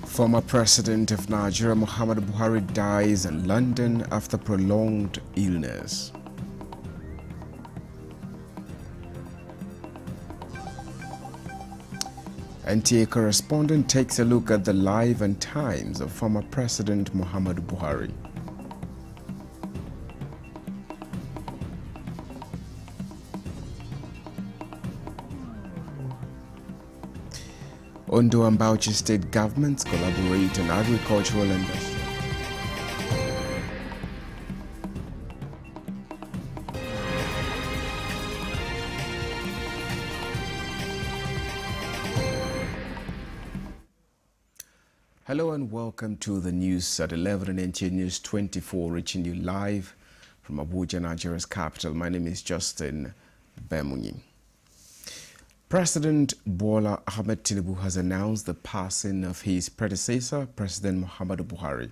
Former President of Nigeria Muhammadu Buhari dies in London after prolonged illness. NTA correspondent takes a look at the life and times of former President Muhammadu Buhari. Ondo and Bauchi state governments collaborate on agricultural industry. Hello and welcome to the news at 11 on NTA News24, reaching you live from Abuja, Nigeria's capital. My name is Justin Bemunyi. President Bola Ahmed Tinubu has announced the passing of his predecessor, President Muhammadu Buhari.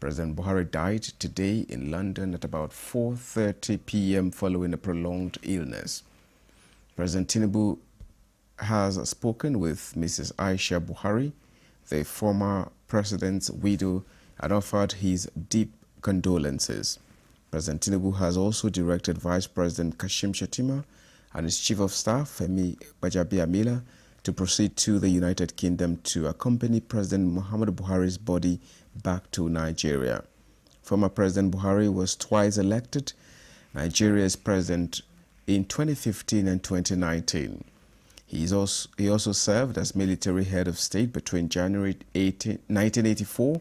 President Buhari died today in London at about 4:30 p.m. following a prolonged illness. President Tinubu has spoken with Mrs. Aisha Buhari, the former president's widow, and offered his deep condolences. President Tinubu has also directed Vice President Kashim Shettima and his Chief of Staff, Femi Gbajabiamila, to proceed to the United Kingdom to accompany President Muhammadu Buhari's body back to Nigeria. Former President Buhari was twice elected Nigeria's president in 2015 and 2019. He also served as military head of state between January 1984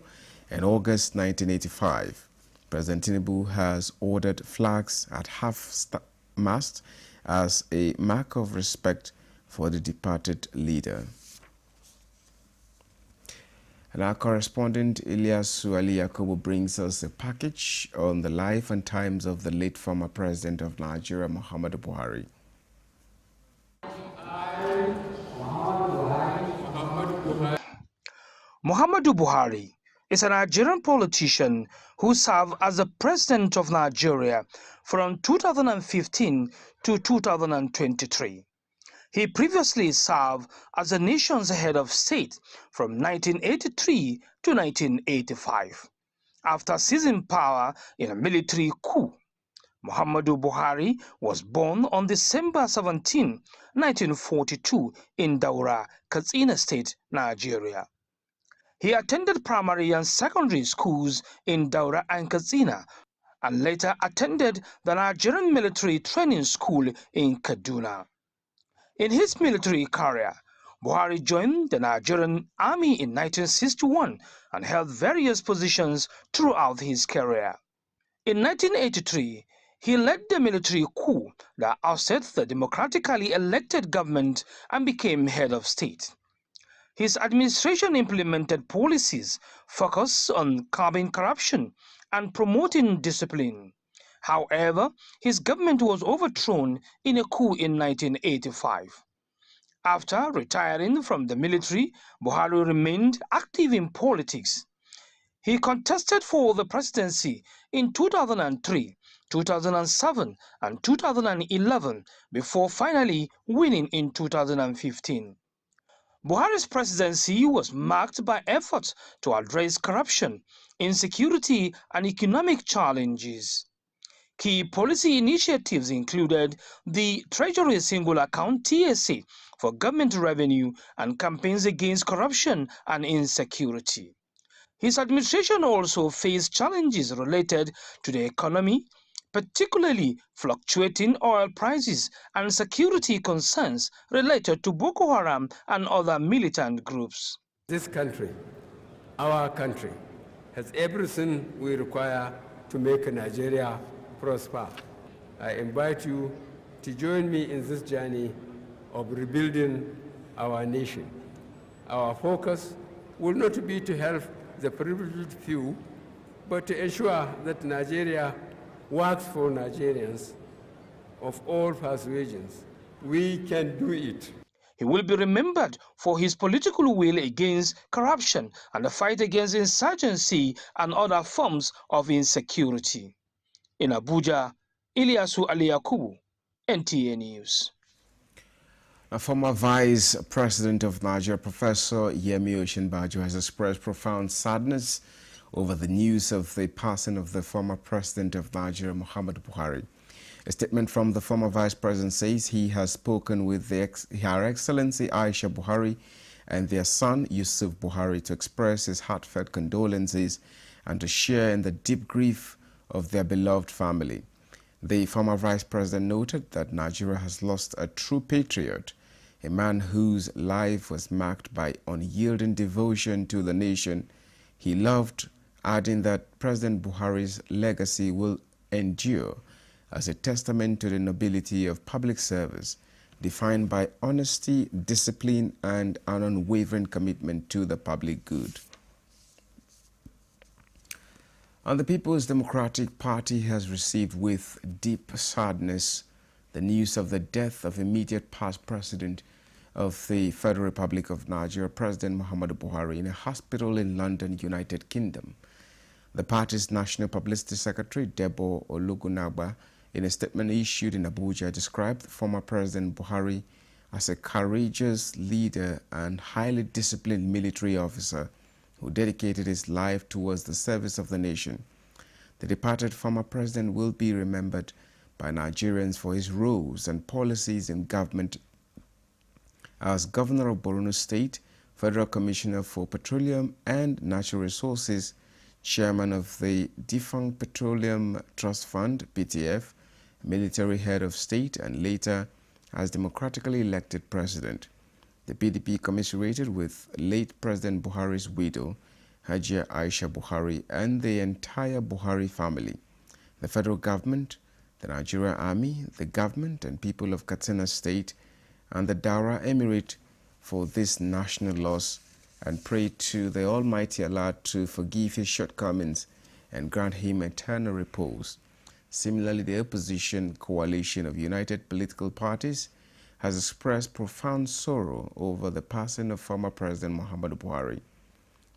and August 1985. President Tinubu has ordered flags at half-mast as a mark of respect for the departed leader. And our correspondent Ilyasu Ali Yakubu brings us a package on the life and times of the late former president of Nigeria, Muhammadu Buhari. Muhammadu Buhari is a Nigerian politician who served as the president of Nigeria from 2015 to 2023. He previously served as the nation's head of state from 1983 to 1985. After seizing power in a military coup, Muhammadu Buhari was born on December 17, 1942 in Daura, Katsina State, Nigeria. He attended primary and secondary schools in Daura and Katsina and later attended the Nigerian Military Training School in Kaduna. In his military career, Buhari joined the Nigerian Army in 1961 and held various positions throughout his career. In 1983, he led the military coup that ousted the democratically elected government and became head of state. His administration implemented policies focused on curbing corruption and promoting discipline. However, his government was overthrown in a coup in 1985. After retiring from the military, Buhari remained active in politics. He contested for the presidency in 2003, 2007, and 2011 before finally winning in 2015. Buhari's presidency was marked by efforts to address corruption, insecurity, and economic challenges. Key policy initiatives included the Treasury Single Account (TSA) for government revenue and campaigns against corruption and insecurity. His administration also faced challenges related to the economy, particularly fluctuating oil prices and security concerns related to Boko Haram and other militant groups. This country, our country, has everything we require to make Nigeria prosper. I invite you to join me in this journey of rebuilding our nation. Our focus will not be to help the privileged few, but to ensure that Nigeria works for Nigerians of all persuasions. We can do it. He will be remembered for his political will against corruption and the fight against insurgency and other forms of insecurity. In Abuja, Ilyasu Ali Yakubu, NTA News. A former Vice President of Nigeria, Professor Yemi Osinbajo, has expressed profound sadness over the news of the passing of the former President of Nigeria, Muhammadu Buhari. A statement from the former Vice President says he has spoken with Her Excellency Aisha Buhari and their son Yusuf Buhari to express his heartfelt condolences and to share in the deep grief of their beloved family. The former Vice President noted that Nigeria has lost a true patriot, a man whose life was marked by unyielding devotion to the nation he loved, adding that President Buhari's legacy will endure as a testament to the nobility of public service, defined by honesty, discipline, and an unwavering commitment to the public good. And the People's Democratic Party has received with deep sadness the news of the death of immediate past President of the Federal Republic of Nigeria, President Muhammadu Buhari, in a hospital in London, United Kingdom. The party's National Publicity Secretary, Debo Olugunagba, in a statement issued in Abuja, described former President Buhari as a courageous leader and highly disciplined military officer who dedicated his life towards the service of the nation. The departed former president will be remembered by Nigerians for his roles and policies in government as Governor of Borno State, Federal Commissioner for Petroleum and Natural Resources, Chairman of the Defunct Petroleum Trust Fund, PTF, military head of state, and later as democratically elected president. The PDP commiserated with late President Buhari's widow, Hajia Aisha Buhari, and the entire Buhari family, the federal government, the Nigerian Army, the government and people of Katsina State, and the Daura Emirate for this national loss, and pray to the Almighty Allah to forgive his shortcomings and grant him eternal repose. Similarly, the opposition coalition of united political parties has expressed profound sorrow over the passing of former President Muhammadu Buhari.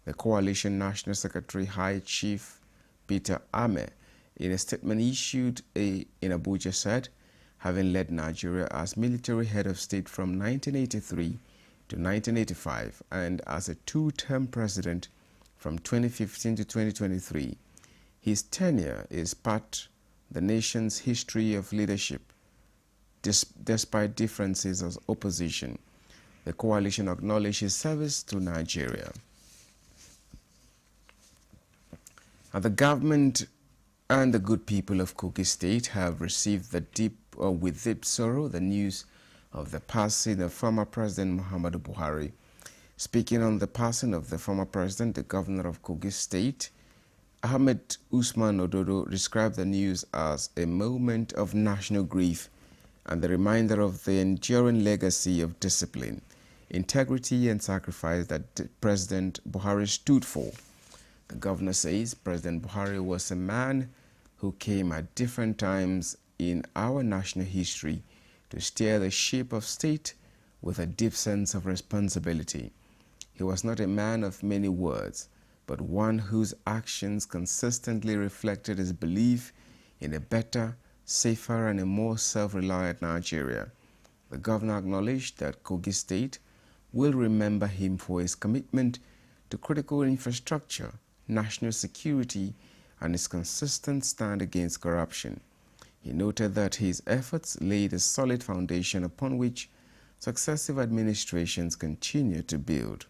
The coalition National Secretary High Chief Peter Ame, in a statement issued in Abuja, said, having led Nigeria as military head of state from 1983 to 1985 and as a two-term president from 2015 to 2023, his tenure is part of the nation's history of leadership. Despite differences as opposition, the coalition acknowledged his service to Nigeria. And the government and the good people of Kogi State have received with deep sorrow the news of the passing of former President Muhammadu Buhari. Speaking on the passing of the former president, the governor of Kogi State, Ahmed Usman Ododo, described the news as a moment of national grief and the reminder of the enduring legacy of discipline, integrity, and sacrifice that President Buhari stood for. The governor says President Buhari was a man who came at different times in our national history to steer the ship of state with a deep sense of responsibility. He was not a man of many words, but one whose actions consistently reflected his belief in a better, safer, and a more self-reliant Nigeria. The governor acknowledged that Kogi State will remember him for his commitment to critical infrastructure, national security, and his consistent stand against corruption. He noted that his efforts laid a solid foundation upon which successive administrations continue to build.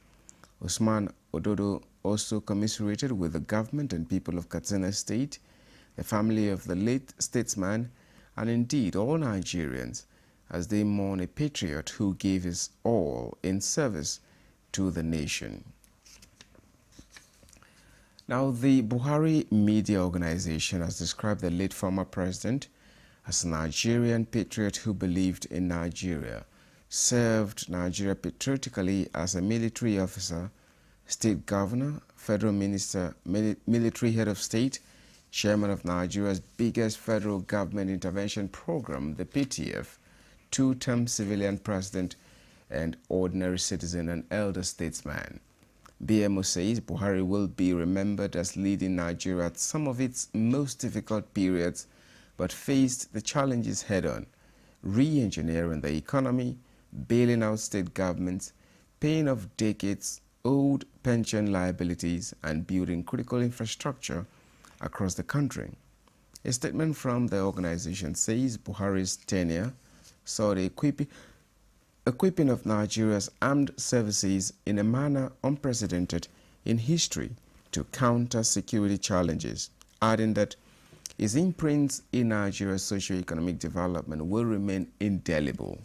Usman Ododo also commiserated with the government and people of Katsina State, the family of the late statesman, and indeed all Nigerians, as they mourn a patriot who gave his all in service to the nation. Now, the Buhari Media Organization has described the late former president as a Nigerian patriot who believed in Nigeria, served Nigeria patriotically as a military officer, state governor, federal minister, military head of state, chairman of Nigeria's biggest federal government intervention program, the PTF, two-term civilian president, and ordinary citizen and elder statesman. BMO says Buhari will be remembered as leading Nigeria at some of its most difficult periods, but faced the challenges head-on, re-engineering the economy, bailing out state governments, paying off decades-old pension liabilities, and building critical infrastructure across the country. A statement from the organization says Buhari's tenure saw the equipping of Nigeria's armed services in a manner unprecedented in history to counter security challenges, adding that his imprints in Nigeria's socio-economic development will remain indelible.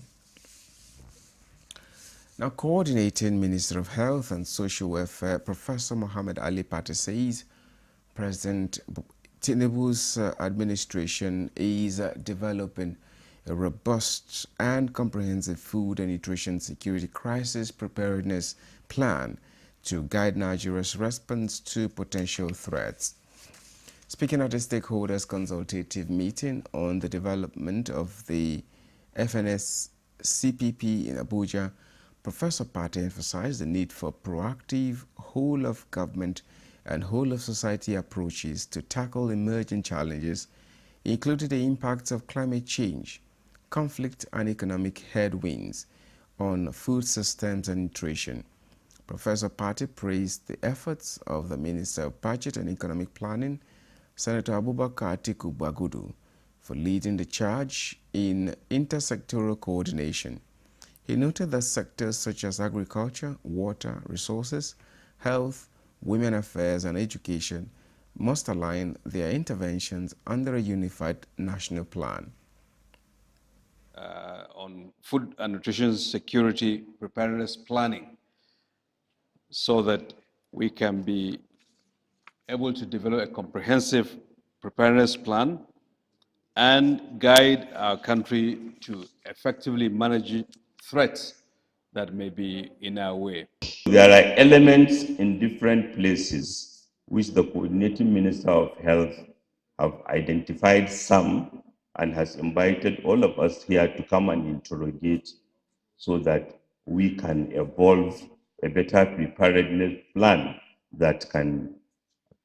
Now, Coordinating Minister of Health and Social Welfare, Professor Mohammed Ali Pate, says President Tinubu's administration is developing a robust and comprehensive food and nutrition security crisis preparedness plan to guide Nigeria's response to potential threats. Speaking at a stakeholders consultative meeting on the development of the FNS CPP in Abuja, Professor Pate emphasized the need for proactive whole-of-government and whole-of-society approaches to tackle emerging challenges, including the impacts of climate change, conflict and economic headwinds on food systems and nutrition. Professor Pate praised the efforts of the Minister of Budget and Economic Planning, Senator Abubakar Atiku Bagudu, for leading the charge in intersectoral coordination. He noted that sectors such as agriculture, water, resources, health, women affairs and education must align their interventions under a unified national plan. On food and nutrition security preparedness planning, so that we can be able to develop a comprehensive preparedness plan and guide our country to effectively manage threats that may be in our way. There are elements in different places which the Coordinating Minister of Health have identified some and has invited all of us here to come and interrogate so that we can evolve a better preparedness plan that can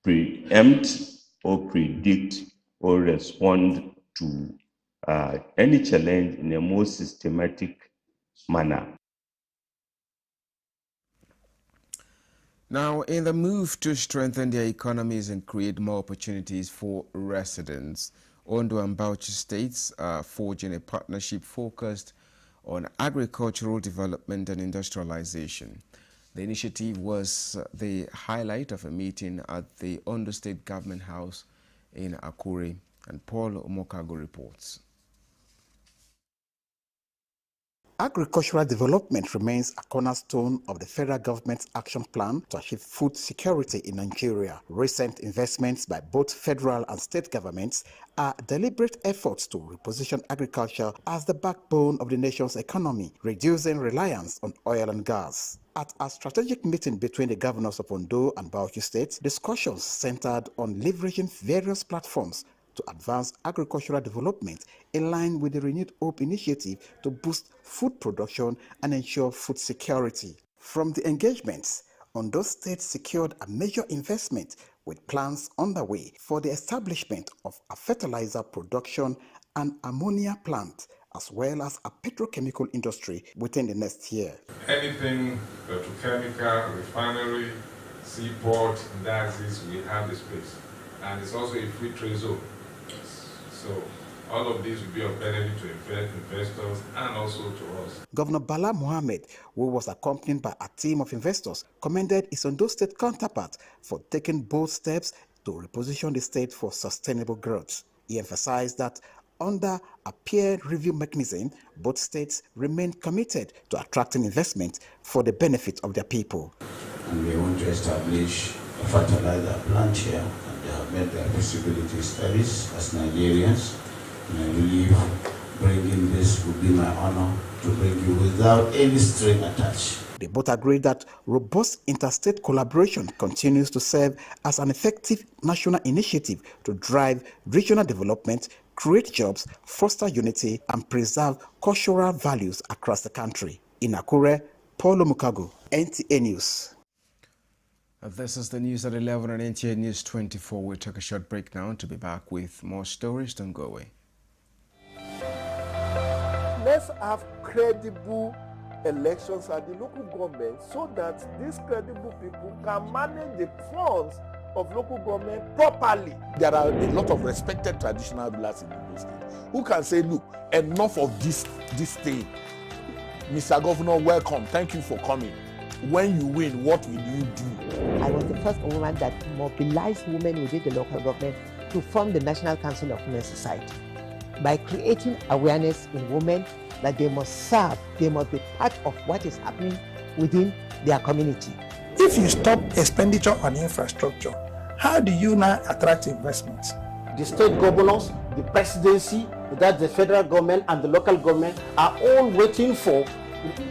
preempt or predict or respond to any challenge in a more systematic manner. Now, in the move to strengthen their economies and create more opportunities for residents, Ondo and Bauchi states are forging a partnership focused on agricultural development and industrialization. The initiative was the highlight of a meeting at the Ondo State Government House in Akure, and Paul Omokago reports. Agricultural development remains a cornerstone of the federal government's action plan to achieve food security in Nigeria. Recent investments by both federal and state governments are deliberate efforts to reposition agriculture as the backbone of the nation's economy, reducing reliance on oil and gas. At a strategic meeting between the governors of Ondo and Bauchi states, discussions centered on leveraging various platforms to advance agricultural development in line with the Renewed Hope initiative to boost food production and ensure food security. From the engagements, Ondo State secured a major investment with plans underway for the establishment of a fertilizer production and ammonia plant, as well as a petrochemical industry within the next year. Anything petrochemical, refinery, seaport, that is, we have the space. And it's also a free trade zone. So all of these will be of benefit to investors and also to us. Governor Bala Mohammed, who was accompanied by a team of investors, commended his Ondo State counterpart for taking bold steps to reposition the state for sustainable growth. He emphasized that under a peer review mechanism, both states remain committed to attracting investment for the benefit of their people. And we want to establish a fertilizer plant here, and they have made their feasibility studies as Nigerians. And I believe bringing this would be my honor to bring you without any string attached. They both agreed that robust interstate collaboration continues to serve as an effective national initiative to drive regional development, create jobs, foster unity, and preserve cultural values across the country. In Akure, Paul Omokago, NTA News. This is the news at 11 on NTA News24. We'll take a short break now to be back with more stories. Don't go away. Let's have credible elections at the local government so that these credible people can manage the funds of local government properly. There are a lot of respected traditional rulers in Igbo State who can say, look, enough of this thing. Mr. Governor, welcome. Thank you for coming. When you win, what will you do? I was the first woman that mobilized women within the local government to form the National Council of Women Society by creating awareness in women that they must serve, they must be part of what is happening within their community. If you stop expenditure on infrastructure, how do you now attract investments? The state governors, the presidency, that the federal government and the local government are all waiting for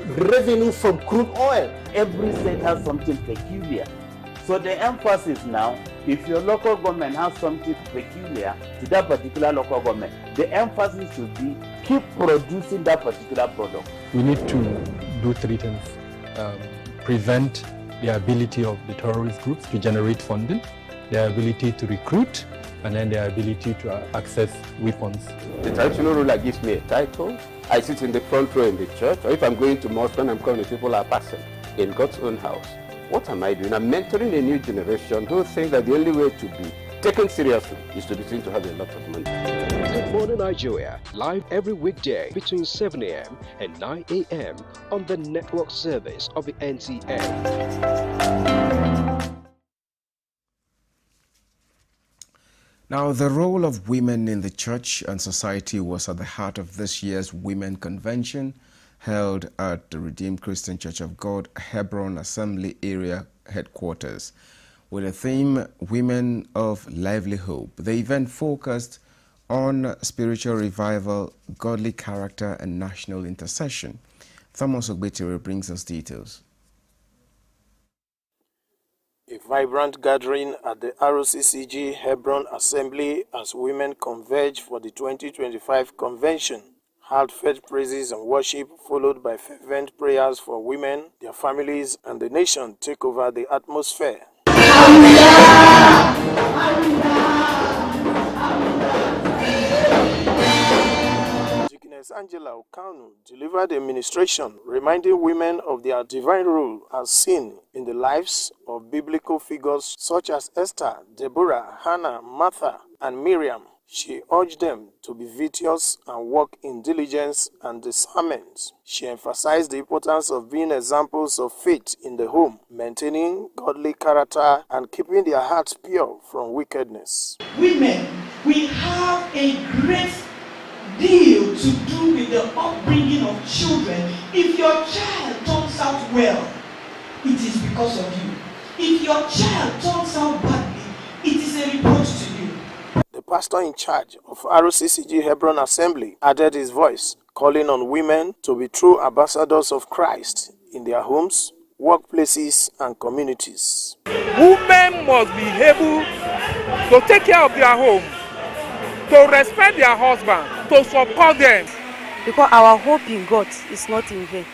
revenue from crude oil. Every state has something peculiar. So the emphasis now, if your local government has something peculiar to that particular local government, the emphasis should be keep producing that particular product. We need to do three things. Prevent the ability of the terrorist groups to generate funding, their ability to recruit, and then their ability to access weapons. The traditional ruler gives me a title. I sit in the front row in the church, or if I'm going to mosque when I'm coming, people are passing in God's own house. What am I doing? I'm mentoring a new generation who think that the only way to be taken seriously is to be seen to have a lot of money. Good Morning Nigeria, live every weekday between 7 a.m. and 9 a.m. on the network service of the NTA. Now, the role of women in the church and society was at the heart of this year's Women Convention held at the Redeemed Christian Church of God, Hebron Assembly Area Headquarters, with the theme Women of Lively Hope. The event focused on spiritual revival, godly character, and national intercession. Thomas Ogbetere brings us details. A vibrant gathering at the ROCCG Hebron Assembly as women converge for the 2025 convention. Heartfelt praises and worship followed by fervent prayers for women, their families, and the nation take over the atmosphere. Angela Okanu delivered a ministration reminding women of their divine role as seen in the lives of biblical figures such as Esther, Deborah, Hannah, Martha, and Miriam. She urged them to be virtuous and walk in diligence and discernment. She emphasized the importance of being examples of faith in the home, maintaining godly character, and keeping their hearts pure from wickedness. Women, we have a great deal to do with the upbringing of children. If your child turns out well, it is because of you. If your child turns out badly, it is a reproach to you. The pastor in charge of ROCCG Hebron Assembly added his voice, calling on women to be true ambassadors of Christ in their homes, workplaces, and communities. Women must be able to take care of their home, to respect their husband, to support them. Because our hope in God is not in vain.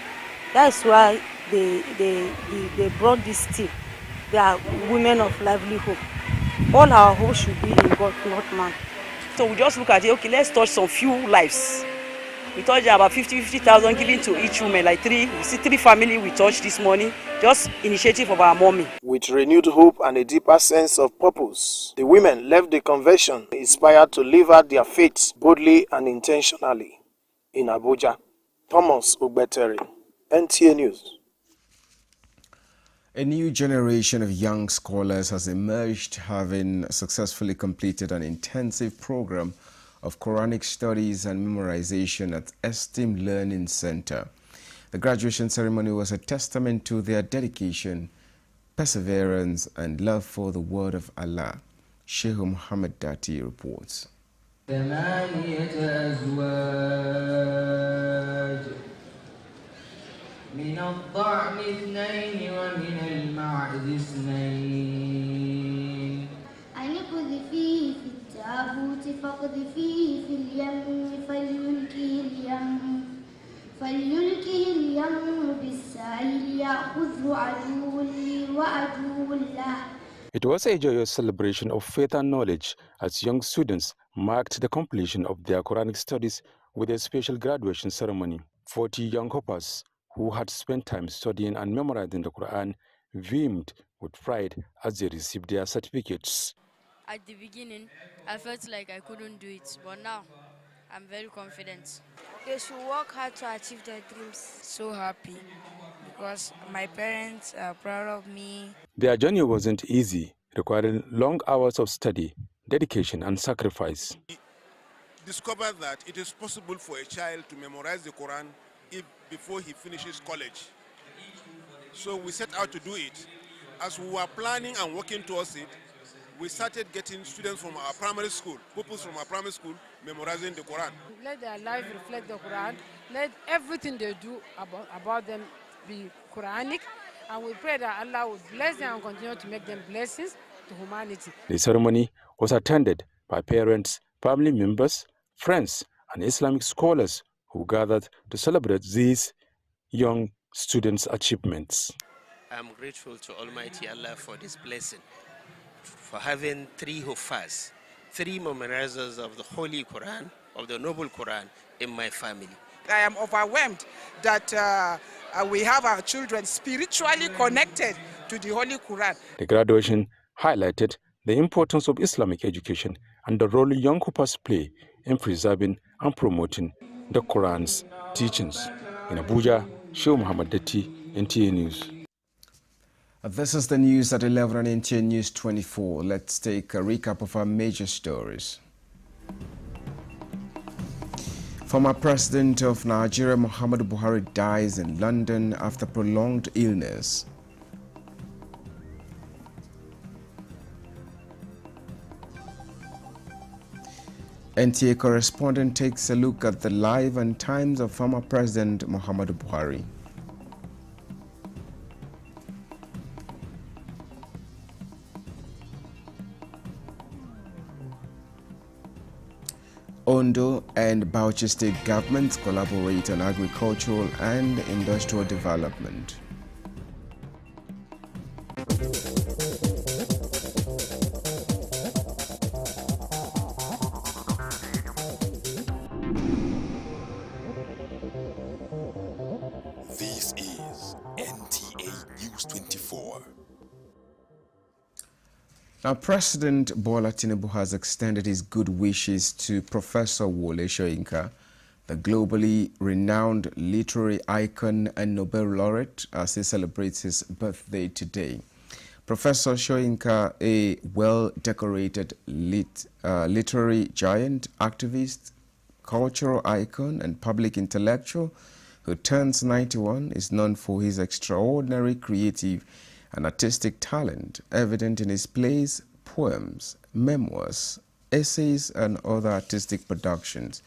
That's why they brought this team. They are women of lively hope. All our hope should be in God, not man. So we just look at it, okay, let's touch some few lives. We touched about 50,000 given to each woman, like three families we touched this morning, just initiative of our mommy. With renewed hope and a deeper sense of purpose, the women left the convention inspired to live out their faith boldly and intentionally. In Abuja, Thomas Ogbetere, NTA News. A new generation of young scholars has emerged, having successfully completed an intensive program of Quranic studies and memorization at Esteem Learning Center. The graduation ceremony was a testament to their dedication, perseverance, and love for the word of Allah. Sheikh Muhammad Dati reports. من الضأن اثنين ومن المعز اثنين أن اقذفيه في التابوت فاقذفيه في اليم فليلقه اليم بالساحل يأخذه عدو لي وعدو له. It was a joyous celebration of faith and knowledge as young students marked the completion of their Quranic studies with a special graduation ceremony. 40 young hoppers who had spent time studying and memorizing the Quran, beamed with pride as they received their certificates. At the beginning, I felt like I couldn't do it, but now I'm very confident. They should work hard to achieve their dreams. So happy because my parents are proud of me. Their journey wasn't easy, requiring long hours of study, dedication, and sacrifice. Discovered that it is possible for a child to memorize the Quran before he finishes college. So we set out to do it. As we were planning and working towards it, we started getting students from our primary school, pupils from our primary school, memorizing the Quran. Let their life reflect the Quran. Let everything they do about them be Quranic. And we pray that Allah would bless them and continue to make them blessings to humanity. The ceremony was attended by parents, family members, friends, and Islamic scholars who gathered to celebrate these young students' achievements. I'm grateful to Almighty Allah for this blessing, for having 3 Hufaz, 3 memorizers of the Holy Quran, of the Noble Quran in my family. I am overwhelmed that we have our children spiritually connected to the Holy Quran. The graduation highlighted the importance of Islamic education and the role young Hufaz play in preserving and promoting the Quran's teachings. In Abuja, Sheikh Muhammad Datti, NTA News. This is the news at 11 on NTA News 24. Let's take a recap of our major stories. Former President of Nigeria, Muhammadu Buhari, dies in London after prolonged illness. NTA correspondent takes a look at the life and times of former President Muhammadu Buhari. Ondo and Bauchi state governments collaborate on agricultural and industrial development. This is NTA News24. Now, President Bola Tinubu has extended his good wishes to Professor Wole Soyinka, the globally renowned literary icon and Nobel laureate, as he celebrates his birthday today. Professor Soyinka, a well-decorated literary giant, activist, cultural icon, and public intellectual who turns 91, is known for his extraordinary creative and artistic talent, evident in his plays, poems, memoirs, essays, and other artistic productions.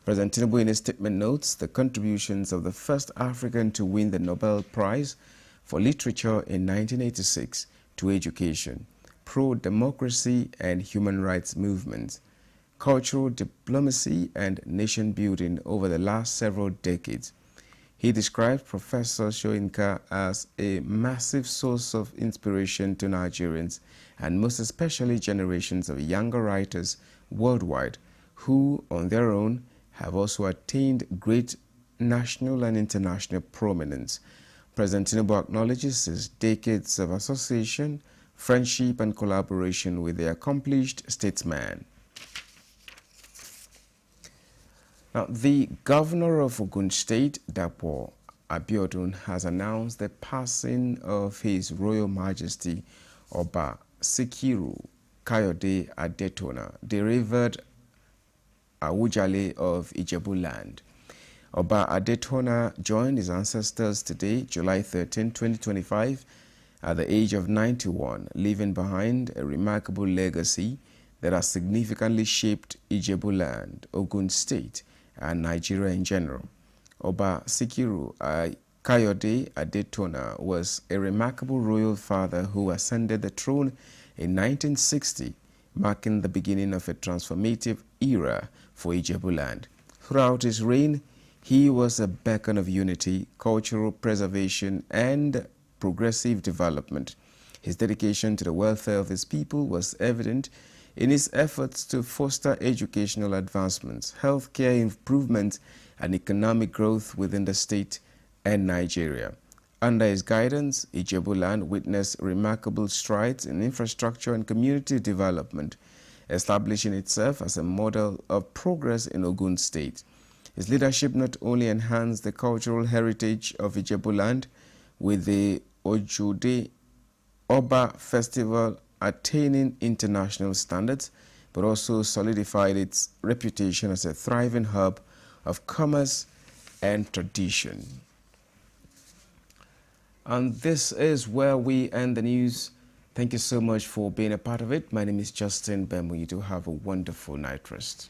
President Tinubu, in his statement, notes the contributions of the first African to win the Nobel Prize for Literature in 1986 to education, pro-democracy and human rights movements, cultural diplomacy, and nation building over the last several decades. He described Professor Soyinka as a massive source of inspiration to Nigerians and most especially generations of younger writers worldwide who, on their own, have also attained great national and international prominence. President Tinubu acknowledges his decades of association, friendship, and collaboration with the accomplished statesman. Now, the governor of Ogun State, Dapo Abiodun, has announced the passing of His Royal Majesty Oba Sikiru Kayode Adetona, the revered Awujale of Ijebu-land. Oba Adetona joined his ancestors today, July 13, 2025, at the age of 91, leaving behind a remarkable legacy that has significantly shaped Ijebu-land, Ogun State, and Nigeria in general. Oba Sikiru Kayode Adetona was a remarkable royal father who ascended the throne in 1960, marking the beginning of a transformative era for Ijebu-land. Throughout his reign, he was a beacon of unity, cultural preservation, and progressive development. His dedication to the welfare of his people was evident in his efforts to foster educational advancements, healthcare improvements, and economic growth within the state and Nigeria. Under his guidance, Ijebuland witnessed remarkable strides in infrastructure and community development, establishing itself as a model of progress in Ogun State. His leadership not only enhanced the cultural heritage of Ijebuland with the Ojude Oba Festival attaining international standards, but also solidified its reputation as a thriving hub of commerce and tradition. And this is where we end the news. Thank you so much for being a part of it. My name is Justin Bemu. You do have a wonderful night rest.